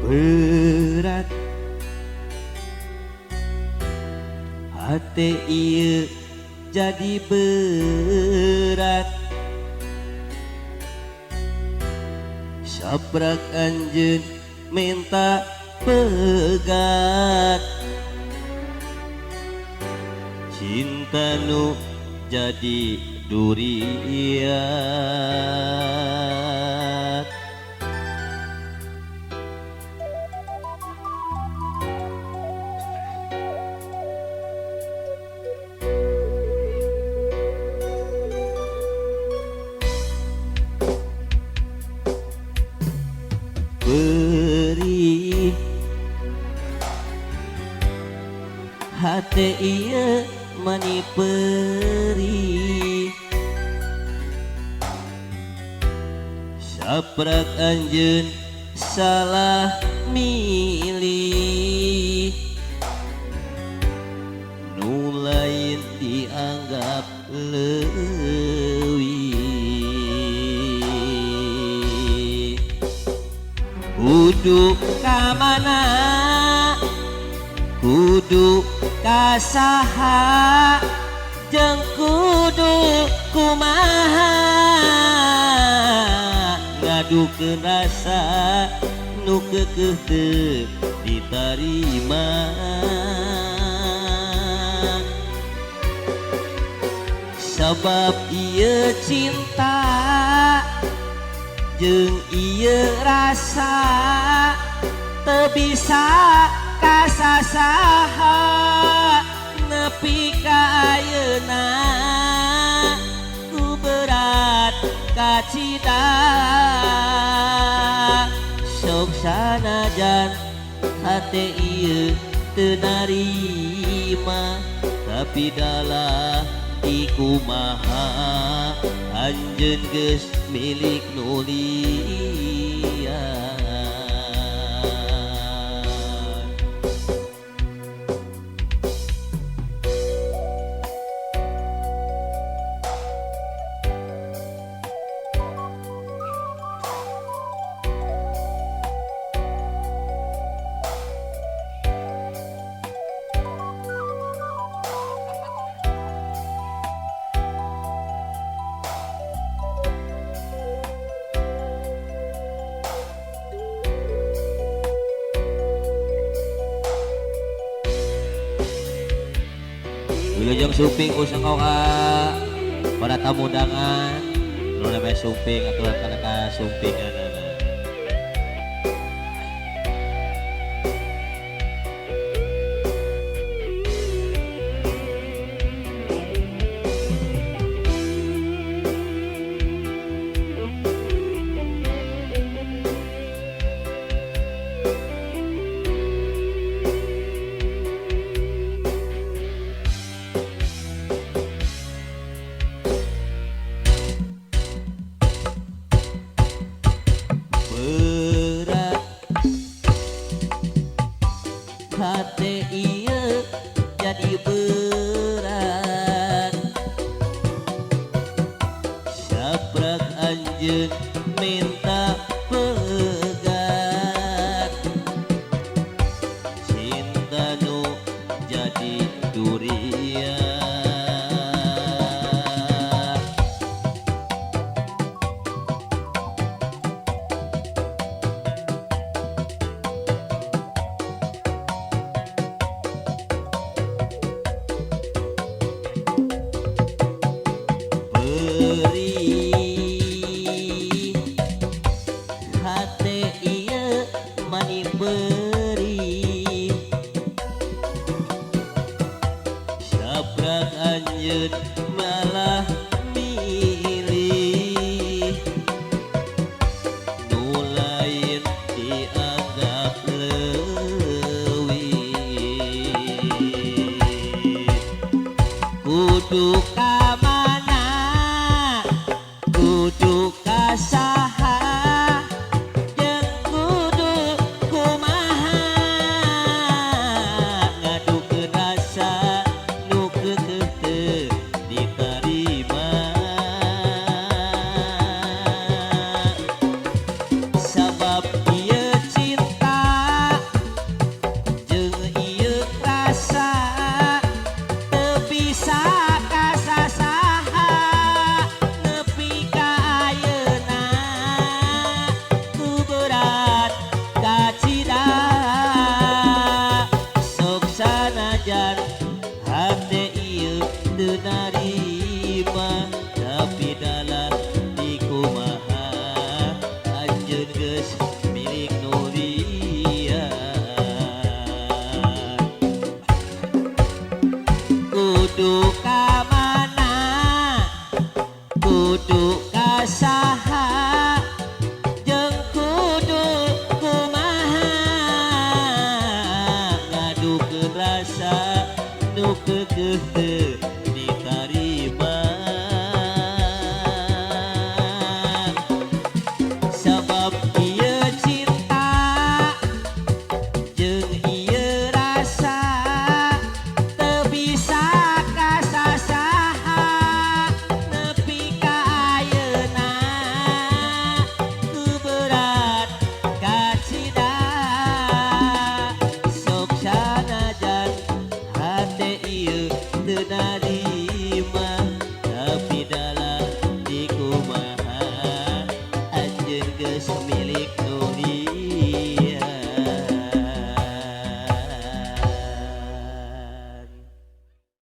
berat hati ieu jadi berat saprak anjeun minta pegat cinta nu jadi durian beri hati ieu mani peri saprak anjeun salah milih nu lain dianggap leuwih kudu kamana kudu kasaha jeung kudu kumaha ngadukeun rasa nu keukeuh teu ditarima sabab ieu cinta jeung ieu rasa teu bisa kasasaha nepi ka ayeuna ku berat kacida sok sanajan hate ieu teu narima tapi dalah ikumaha anjeun geus milik nu lian Wilujeng suping usang kau ka para tamu undangan nu namanya suping aturan kana ka supingan hati ieu jadi berat saprak anjeun minta pegat cinta nu jadi durian beri saprak anjeun malah milih nu lain dianggap leuwih kudu kamana kudu kasaha sabab ieu cinta saha jeung kudu kumaha ngadukeun rasa nu keukeuh teu ditarima sabab ieu cinta jeung ieu rasa teu bisa kasasaha nepi ka ayeuna ku berat kacida sok sanajan hate ieu teu narima tapi dalam di kumaha anjeun geus milik